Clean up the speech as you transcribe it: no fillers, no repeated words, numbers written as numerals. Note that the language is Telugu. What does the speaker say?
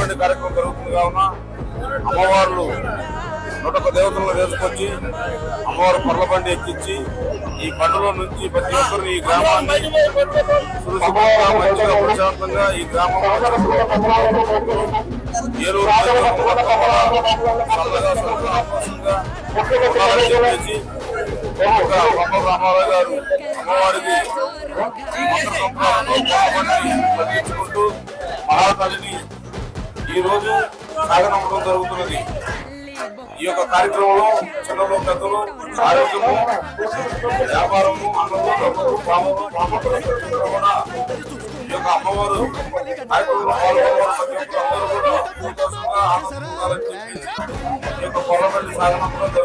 బండి కార్యక్రమం జరుగుతుంది కావున అమ్మవార్లు 101 దేవతలను వేసుకొచ్చి అమ్మవారు పర్ల బండి ఎక్కించి ఈ బండిలో నుంచి ప్రతి ఒక్కరు ఈ గ్రామాన్ని సురక్షితంగా మంచిగా ప్రశాంతంగా ఈ గ్రామం ఏలూరు చెప్పేసి రామారావు గారు అమ్మవారికి ప్రకటించుకుంటూ మహాతల్లిని ఈ రోజు సాగనంపడం జరుగుతున్నది. ఈ యొక్క కార్యక్రమంలో చిన్నలు పెద్దలు ఆరోగ్యము వ్యాపారము అన్నము డబ్బులు పాములు కూడా ఈ యొక్క అమ్మవారు కార్యక్రమంలో పాల్గొన్న అందరూ కూడా సంతోషంగా ఆనందంగా ఈ యొక్క పొలబడి సాగనంపడం